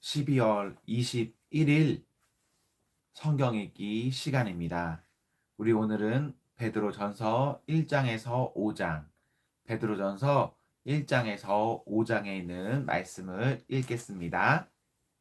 12월 21일 성경 읽기 시간입니다. 우리 오늘은 베드로전서 1장에서 5장, 베드로전서 1장에서 5장에 있는 말씀을 읽겠습니다.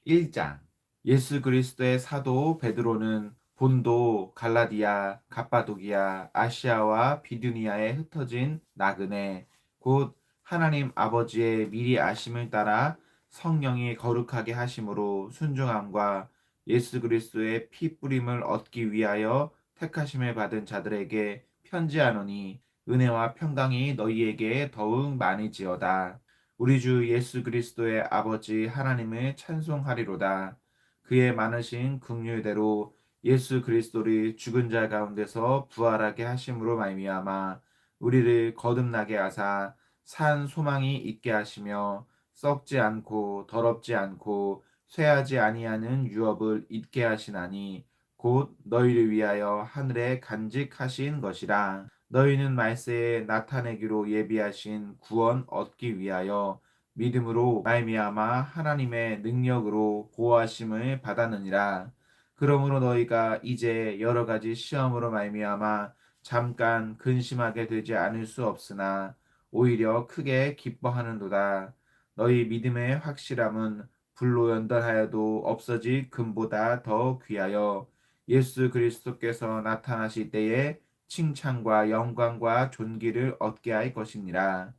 1장. 예수 그리스도의 사도 베드로는 본도, 갈라디아, 갑바도기아, 아시아와 비두니아에 흩어진 나그네 곧 하나님 아버지의 미리 아심을 따라 성령이 거룩하게 하심으로 순종함과 예수 그리스도의 피 뿌림을 얻기 위하여 택하심을 받은 자들에게 편지하노니 은혜와 평강이 너희에게 더욱 많이지어다. 우리 주 예수 그리스도의 아버지 하나님을 찬송하리로다. 그의 많으신 긍휼대로 예수 그리스도를 죽은 자 가운데서 부활하게 하심으로 말미암아 우리를 거듭나게 하사 산 소망이 있게 하시며 썩지 않고 더럽지 않고 쇠하지 아니하는 유업을 잊게 하시나니 곧 너희를 위하여 하늘에 간직하신 것이라. 너희는 말세에 나타내기로 예비하신 구원 얻기 위하여 믿음으로 말미암아 하나님의 능력으로 보호하심을 받았느니라. 그러므로 너희가 이제 여러 가지 시험으로 말미암아 잠깐 근심하게 되지 않을 수 없으나 오히려 크게 기뻐하는도다. 너희 믿음의 확실함은 불로 연단하여도 없어질 금보다 더 귀하여 예수 그리스도께서 나타나실 때에 칭찬과 영광과 존귀를 얻게 할 것이니라.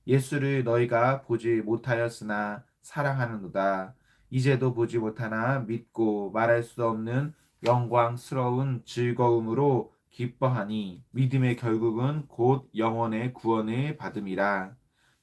예수를 너희가 보지 못하였으나 사랑하는도다. 이제도 보지 못하나 믿고 말할 수 없는 영광스러운 즐거움으로 기뻐하니 믿음의 결국은 곧 영혼의 구원을 받음이라.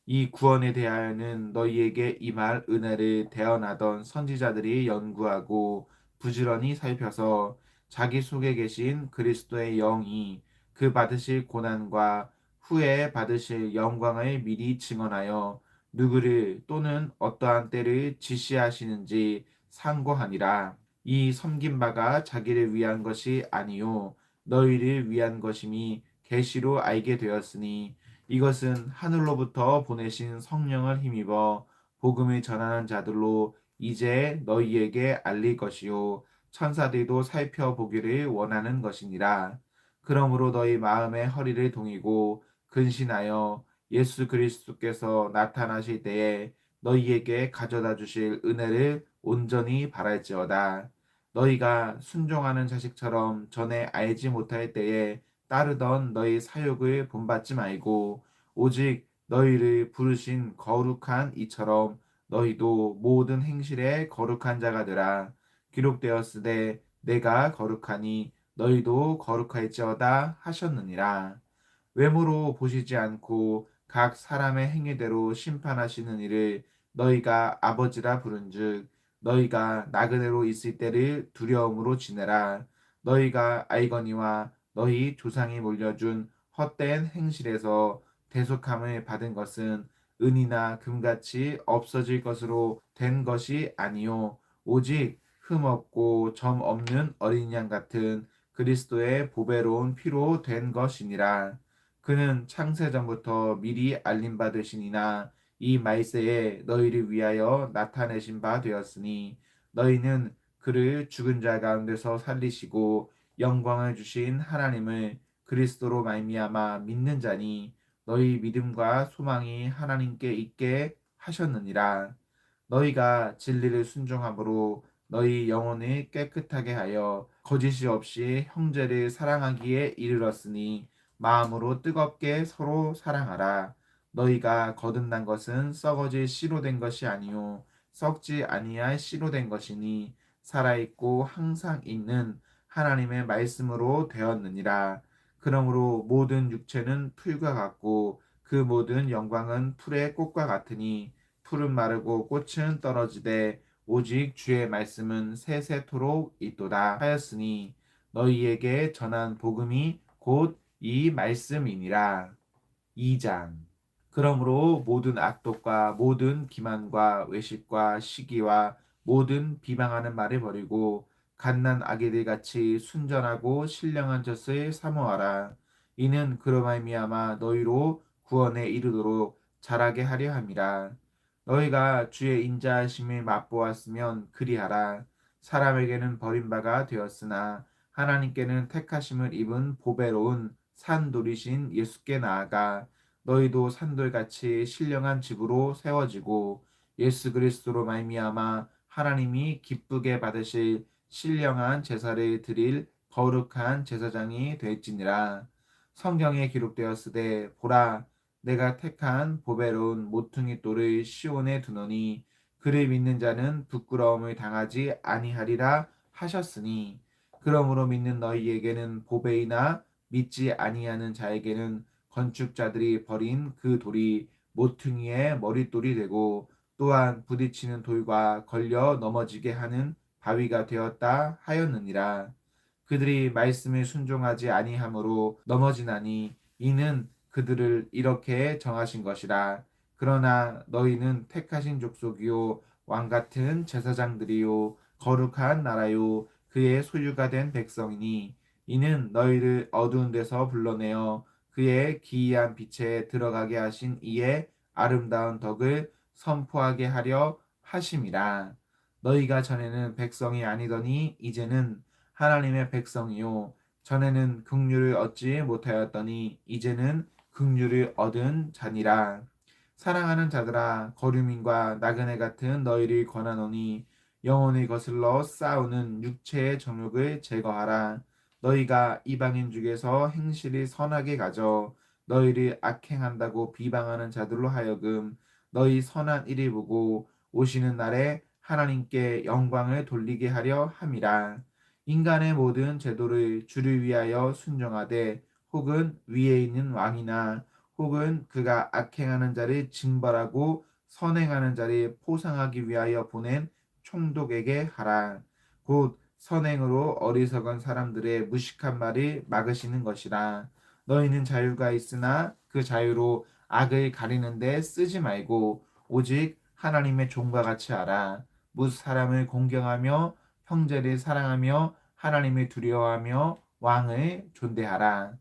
이 구원에 대하여는 너희에게 임할 은혜를 대언하던 선지자들이 연구하고 부지런히 살펴서 자기 속에 계신 그리스도의 영이 그 받으실 고난과 후에 받으실 영광을 미리 증언하여 누구를 또는 어떠한 때를 지시하시는지 상고하니라. 이 섬긴 바가 자기를 위한 것이 아니요 너희를 위한 것임이 계시로 알게 되었으니 이것은 하늘로부터 보내신 성령을 힘입어 복음을 전하는 자들로 이제 너희에게 알릴 것이요 천사들도 살펴보기를 원하는 것이니라. 그러므로 너희 마음의 허리를 동이고 근신하여 예수 그리스도께서 나타나실 때에 너희에게 가져다 주실 은혜를 온전히 바랄지어다. 너희가 순종하는 자식처럼 전에 알지 못할 때에 따르던 너희 사욕을 본받지 말고 오직 너희를 부르신 거룩한 이처럼 너희도 모든 행실에 거룩한 자가 되라. 기록되었으되 내가 거룩하니 너희도 거룩할지어다 하셨느니라. 외모로 보시지 않고 각 사람의 행위대로 심판하시는 이를 너희가 아버지라 부른즉 너희가 나그네로 있을 때를 두려움으로 지내라. 너희가 알거니와 너희 조상이 물려준 헛된 행실에서 대속함을 받은 것은 은이나 금같이 없어질 것으로 된 것이 아니요 오직 흠없고 점 없는 어린 양 같은 그리스도의 보배로운 피로 된 것이니라. 그는 창세전부터 미리 알림 받으시니나 이 말세에 너희를 위하여 나타내신 바 되었으니 너희는 그를 죽은 자 가운데서 살리시고 영광을 주신 하나님을 그리스도로 말미암아 믿는 자니 너희 믿음과 소망이 하나님께 있게 하셨느니라. 너희가 진리를 순종함으로 너희 영혼을 깨끗하게 하여 거짓이 없이 형제를 사랑하기에 이르렀으니 마음으로 뜨겁게 서로 사랑하라. 너희가 거듭난 것은 썩어질 씨로 된 것이 아니요 썩지 아니할 씨로 된 것이니 살아있고 항상 있는 하나님의 말씀으로 되었느니라. 그러므로 모든 육체는 풀과 같고 그 모든 영광은 풀의 꽃과 같으니 풀은 마르고 꽃은 떨어지되 오직 주의 말씀은 세세토록 있도다 하였으니 너희에게 전한 복음이 곧 이 말씀이니라. 2장. 그러므로 모든 악독과 모든 기만과 외식과 시기와 모든 비방하는 말을 버리고 갓난 아기들 같이 순전하고 신령한 젖을 사모하라. 이는 그로 말미암아 너희로 구원에 이르도록 자라게 하려 함이라. 너희가 주의 인자하심을 맛보았으면 그리하라. 사람에게는 버림바가 되었으나 하나님께는 택하심을 입은 보배로운 산돌이신 예수께 나아가 너희도 산돌같이 신령한 집으로 세워지고 예수 그리스도로 말미암아 하나님이 기쁘게 받으실 신령한 제사를 드릴 거룩한 제사장이 될지니라. 성경에 기록되었으되 보라 내가 택한 보배로운 모퉁이 돌을 시온에 두노니 그를 믿는 자는 부끄러움을 당하지 아니하리라 하셨으니 그러므로 믿는 너희에게는 보배이나 믿지 아니하는 자에게는 건축자들이 버린 그 돌이 모퉁이의 머릿돌이 되고 또한 부딪히는 돌과 걸려 넘어지게 하는 바위가 되었다 하였느니라. 그들이 말씀을 순종하지 아니하므로 넘어지나니 이는 그들을 이렇게 정하신 것이라. 그러나 너희는 택하신 족속이요 왕 같은 제사장들이요 거룩한 나라요 그의 소유가 된 백성이니 이는 너희를 어두운 데서 불러내어 그의 기이한 빛에 들어가게 하신 이의 아름다운 덕을 선포하게 하려 하심이라. 너희가 전에는 백성이 아니더니 이제는 하나님의 백성이요 전에는 긍휼을 얻지 못하였더니 이제는 긍휼을 얻은 자니라. 사랑하는 자들아 거류민과 나그네 같은 너희를 권하노니 영혼을 거슬러 싸우는 육체의 정욕을 제거하라. 너희가 이방인 중에서 행실이 선하게 가져 너희를 악행한다고 비방하는 자들로 하여금 너희 선한 일을 보고 오시는 날에 하나님께 영광을 돌리게 하려 함이라. 인간의 모든 제도를 주를 위하여 순종하되 혹은 위에 있는 왕이나 혹은 그가 악행하는 자를 징벌하고 선행하는 자를 포상하기 위하여 보낸 총독에게 하라. 곧 선행으로 어리석은 사람들의 무식한 말을 막으시는 것이라. 너희는 자유가 있으나 그 자유로 악을 가리는데 쓰지 말고 오직 하나님의 종과 같이 하라. 무 사람을 공경하며 형제를 사랑하며 하나님을 두려워하며 왕을 존대하라.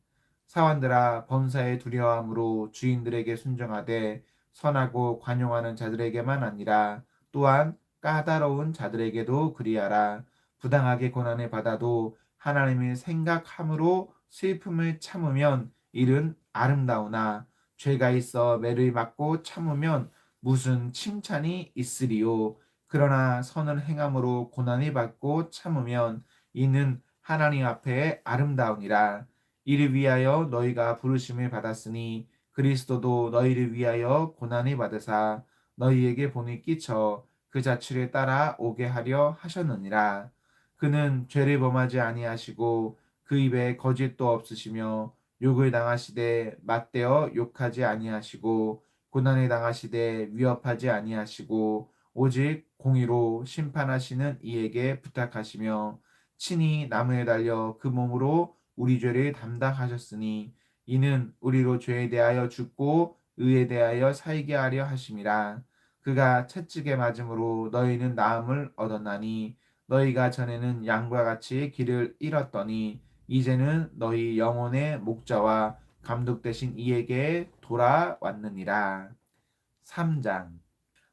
사원들아 범사에 두려워함으로 주인들에게 순종하되 선하고 관용하는 자들에게만 아니라 또한 까다로운 자들에게도 그리하라. 부당하게 고난을 받아도 하나님을 생각함으로 슬픔을 참으면 이는 아름다우나 죄가 있어 매를 맞고 참으면 무슨 칭찬이 있으리요. 그러나 선을 행함으로 고난을 받고 참으면 이는 하나님 앞에 아름다우니라. 이를 위하여 너희가 부르심을 받았으니 그리스도도 너희를 위하여 고난을 받으사 너희에게 본을 끼쳐 그 자취를 따라 오게 하려 하셨느니라. 그는 죄를 범하지 아니하시고 그 입에 거짓도 없으시며 욕을 당하시되 맞대어 욕하지 아니하시고 고난을 당하시되 위협하지 아니하시고 오직 공의로 심판하시는 이에게 부탁하시며 친히 나무에 달려 그 몸으로 우리 죄를 담당하셨으니 이는 우리로 죄에 대하여 죽고 의에 대하여 살게 하려 하심이라. 그가 채찍에 맞음으로 너희는 나음을 얻었나니 너희가 전에는 양과 같이 길을 잃었더니 이제는 너희 영혼의 목자와 감독 되신 이에게 돌아왔느니라. 3장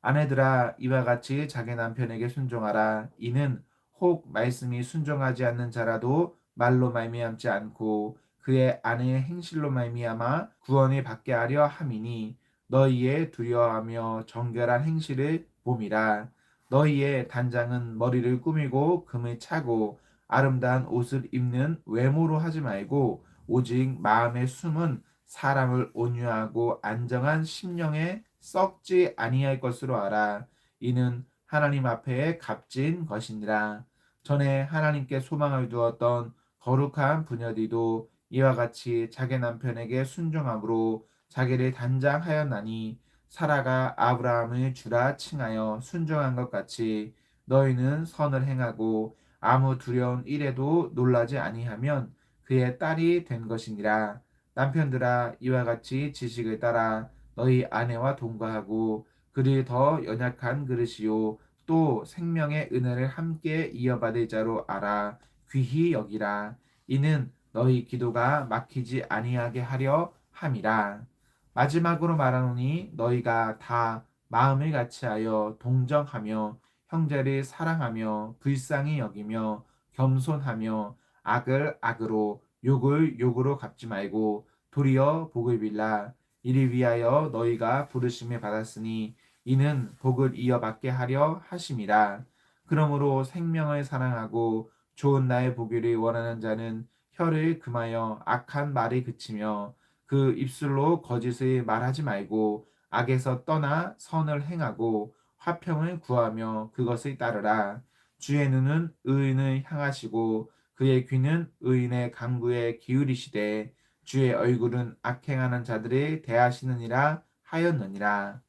아내들아 이와 같이 자기 남편에게 순종하라. 이는 혹 말씀이 순종하지 않는 자라도 말로 말미암지 않고 그의 아내의 행실로 말미암아 구원을 받게 하려 함이니 너희의 두려워하며 정결한 행실을 봄이라. 너희의 단장은 머리를 꾸미고 금을 차고 아름다운 옷을 입는 외모로 하지 말고 오직 마음의 숨은 사람을 온유하고 안정한 심령에 썩지 아니할 것으로 알아. 이는 하나님 앞에 값진 것이니라. 전에 하나님께 소망을 두었던 거룩한 부녀들도 이와 같이 자기 남편에게 순종함으로 자기를 단장하였나니 사라가 아브라함을 주라 칭하여 순종한 것 같이 너희는 선을 행하고 아무 두려운 일에도 놀라지 아니하면 그의 딸이 된 것이니라. 남편들아 이와 같이 지식을 따라 너희 아내와 동거하고 그를 더 연약한 그릇이요 또 생명의 은혜를 함께 이어받을 자로 알아 귀히 여기라. 이는 너희 기도가 막히지 아니하게 하려 함이라. 마지막으로 말하노니 너희가 다 마음을 같이하여 동정하며 형제를 사랑하며 불쌍히 여기며 겸손하며 악을 악으로 욕을 욕으로 갚지 말고 도리어 복을 빌라. 이를 위하여 너희가 부르심을 받았으니 이는 복을 이어받게 하려 하심이라. 그러므로 생명을 사랑하고 좋은 나의 보기를 원하는 자는 혀를 금하여 악한 말을 그치며 그 입술로 거짓을 말하지 말고 악에서 떠나 선을 행하고 화평을 구하며 그것을 따르라. 주의 눈은 의인을 향하시고 그의 귀는 의인의 간구에 기울이시되 주의 얼굴은 악행하는 자들을 대하시느니라 하였느니라.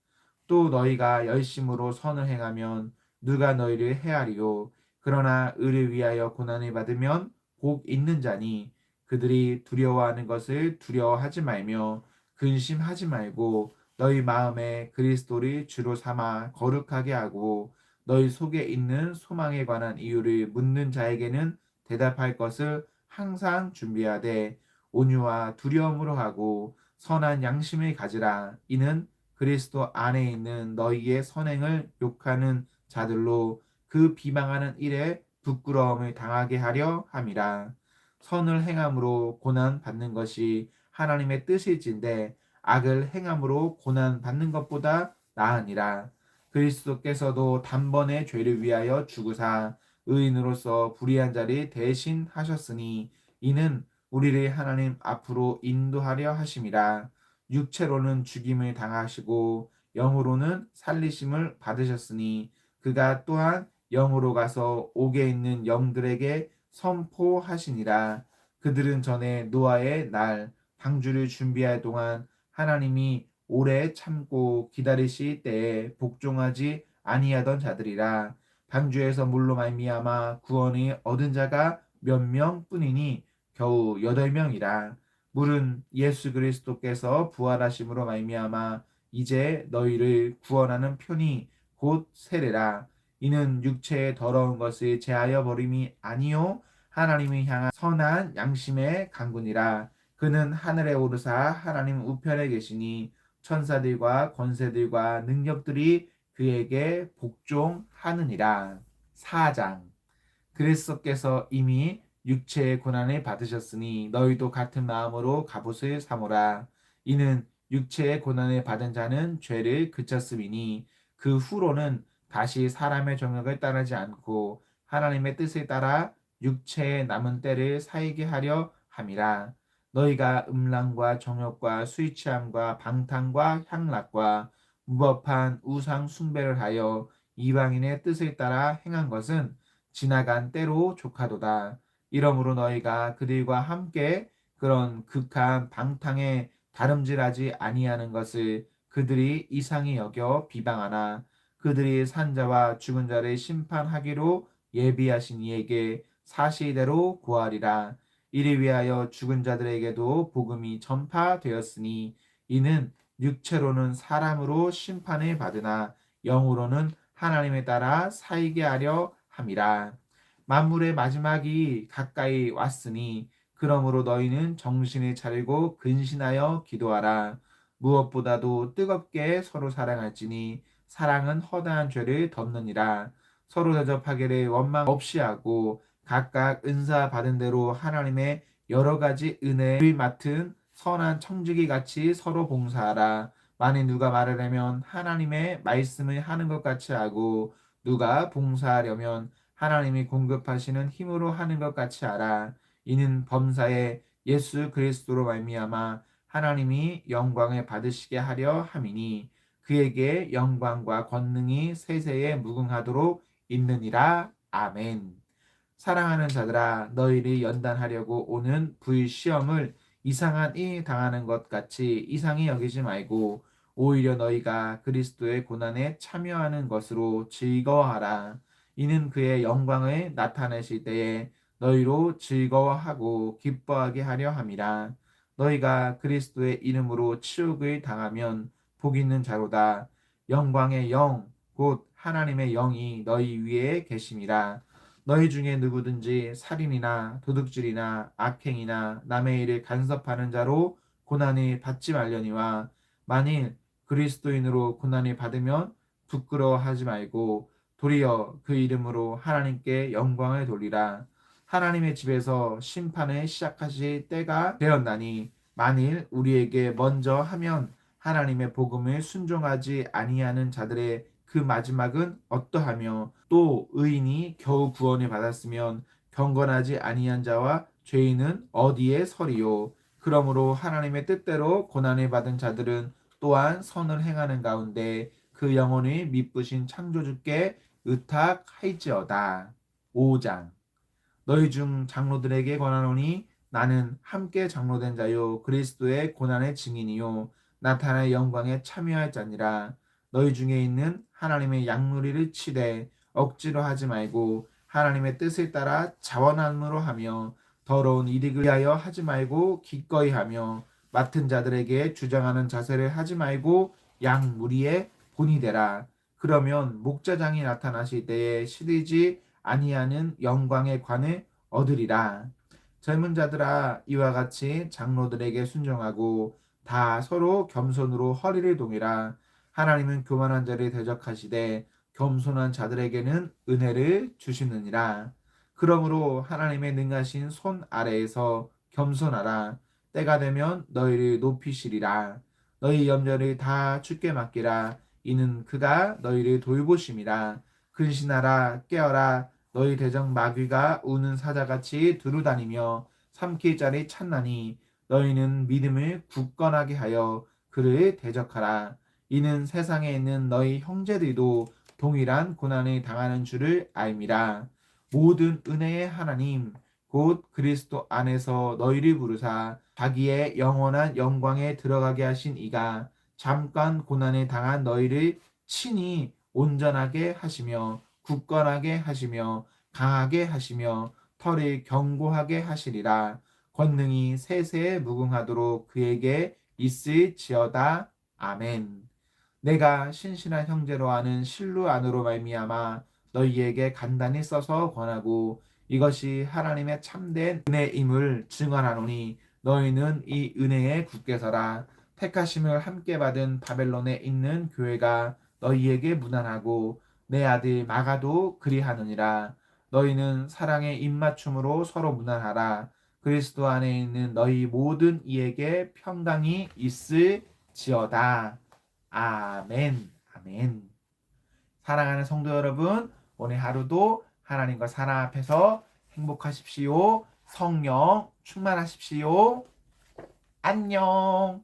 또 너희가 열심으로 선을 행하면 누가 너희를 해하리요. 그러나 의를 위하여 고난을 받으면 복 있는 자니 그들이 두려워하는 것을 두려워하지 말며 근심하지 말고 너희 마음에 그리스도를 주로 삼아 거룩하게 하고 너희 속에 있는 소망에 관한 이유를 묻는 자에게는 대답할 것을 항상 준비하되 온유와 두려움으로 하고 선한 양심을 가지라. 이는 그리스도 안에 있는 너희의 선행을 욕하는 자들로 그 비방하는 일에 부끄러움을 당하게 하려 함이라. 선을 행함으로 고난 받는 것이 하나님의 뜻일진데 악을 행함으로 고난 받는 것보다 나으니라. 그리스도께서도 단번에 죄를 위하여 죽으사 의인으로서 불의한 자를 대신하셨으니 이는 우리를 하나님 앞으로 인도하려 하심이라. 육체로는 죽임을 당하시고 영으로는 살리심을 받으셨으니 그가 또한 영으로 가서 옥에 있는 영들에게 선포하시니라. 그들은 전에 노아의 날 방주를 준비할 동안 하나님이 오래 참고 기다리실 때에 복종하지 아니하던 자들이라. 방주에서 물로 말미암아 구원이 얻은 자가 몇 명뿐이니 겨우 8명이라. 물은 예수 그리스도께서 부활하심으로 말미암아 이제 너희를 구원하는 편이 곧 세례라. 이는 육체의 더러운 것을 제하여 버림이 아니요 하나님을 향한 선한 양심의 강군이라. 그는 하늘에 오르사 하나님 우편에 계시니 천사들과 권세들과 능력들이 그에게 복종하느니라. 4장. 그리스도께서 이미 육체의 고난을 받으셨으니 너희도 같은 마음으로 갑옷을 삼으라. 이는 육체의 고난을 받은 자는 죄를 그쳤음이니 그 후로는 다시 사람의 정욕을 따르지 않고 하나님의 뜻을 따라 육체의 남은 때를 살게 하려 함이라. 너희가 음란과 정욕과 술 취함과 방탕과 향락과 무법한 우상 숭배를 하여 이방인의 뜻을 따라 행한 것은 지나간 때로 족하도다. 이러므로 너희가 그들과 함께 그런 극한 방탕에 다름질하지 아니하는 것을 그들이 이상히 여겨 비방하나 그들이 산자와 죽은 자를 심판하기로 예비하신 이에게 사실대로 고하리라. 이를 위하여 죽은 자들에게도 복음이 전파되었으니 이는 육체로는 사람으로 심판을 받으나 영으로는 하나님에 따라 살게 하려 함이라. 만물의 마지막이 가까이 왔으니 그러므로 너희는 정신을 차리고 근신하여 기도하라. 무엇보다도 뜨겁게 서로 사랑할지니 사랑은 허다한 죄를 덮느니라. 서로 대접하기를 원망 없이 하고 각각 은사 받은 대로 하나님의 여러 가지 은혜를 맡은 선한 청지기 같이 서로 봉사하라. 만일 누가 말을 하면 하나님의 말씀을 하는 것 같이 하고 누가 봉사하려면 하나님이 공급하시는 힘으로 하는 것 같이 하라. 이는 범사에 예수 그리스도로 말미암아 하나님이 영광을 받으시게 하려 함이니 그에게 영광과 권능이 세세에 무궁하도록 있느니라. 아멘. 사랑하는 자들아 너희를 연단하려고 오는 불시험을 이상한 일 당하는 것 같이 이상히 여기지 말고 오히려 너희가 그리스도의 고난에 참여하는 것으로 즐거워하라. 이는 그의 영광을 나타내실 때에 너희로 즐거워하고 기뻐하게 하려 함이라. 너희가 그리스도의 이름으로 치욕을 당하면 복 있는 자로다. 영광의 영 곧 하나님의 영이 너희 위에 계심이라. 너희 중에 누구든지 살인이나 도둑질이나 악행이나 남의 일을 간섭하는 자로 고난을 받지 말려니와 만일 그리스도인으로 고난을 받으면 부끄러워하지 말고 도리어 그 이름으로 하나님께 영광을 돌리라. 하나님의 집에서 심판을 시작하실 때가 되었나니 만일 우리에게 먼저 하면 하나님의 복음을 순종하지 아니하는 자들의 그 마지막은 어떠하며 또 의인이 겨우 구원을 받았으면 경건하지 아니한 자와 죄인은 어디에 서리요. 그러므로 하나님의 뜻대로 고난을 받은 자들은 또한 선을 행하는 가운데 그 영혼을 미쁘신 창조주께 의탁할지어다. 5장. 너희 중 장로들에게 권하노니 나는 함께 장로된 자요 그리스도의 고난의 증인이요 나타날 영광에 참여할 자니라. 너희 중에 있는 하나님의 양무리를 치되 억지로 하지 말고 하나님의 뜻을 따라 자원함으로 하며 더러운 이익을 위하여 하지 말고 기꺼이 하며 맡은 자들에게 주장하는 자세를 하지 말고 양무리의 본이 되라. 그러면 목자장이 나타나실 때에 시들지 아니하는 영광의 관을 얻으리라. 젊은 자들아 이와 같이 장로들에게 순종하고 다 서로 겸손으로 허리를 동이라. 하나님은 교만한 자를 대적하시되 겸손한 자들에게는 은혜를 주시느니라. 그러므로 하나님의 능하신 손 아래에서 겸손하라. 때가 되면 너희를 높이시리라. 너희 염려를 다 주께 맡기라. 이는 그가 너희를 돌보심이라. 근신하라 깨어라. 너희 대적 마귀가 우는 사자같이 두루다니며 삼킬 자를 찾나니 너희는 믿음을 굳건하게 하여 그를 대적하라. 이는 세상에 있는 너희 형제들도 동일한 고난을 당하는 줄을 알미라. 모든 은혜의 하나님 곧 그리스도 안에서 너희를 부르사 자기의 영원한 영광에 들어가게 하신 이가 잠깐 고난을 당한 너희를 친히 온전하게 하시며 굳건하게 하시며 강하게 하시며 털을 견고하게 하시리라. 권능이 세세에 무궁하도록 그에게 있을지어다. 아멘. 내가 신실한 형제로 아는 실루 안으로 말미암아 너희에게 간단히 써서 권하고 이것이 하나님의 참된 은혜임을 증언하노니 너희는 이 은혜에 굳게 서라. 택하심을 함께 받은 바벨론에 있는 교회가 너희에게 무난하고 내 아들 마가도 그리하느니라. 너희는 사랑의 입맞춤으로 서로 무난하라. 그리스도 안에 있는 너희 모든 이에게 평강이 있을지어다. 아멘. 아멘. 사랑하는 성도 여러분, 오늘 하루도 하나님과 사랑 앞에서 행복하십시오. 성령 충만하십시오. 안녕.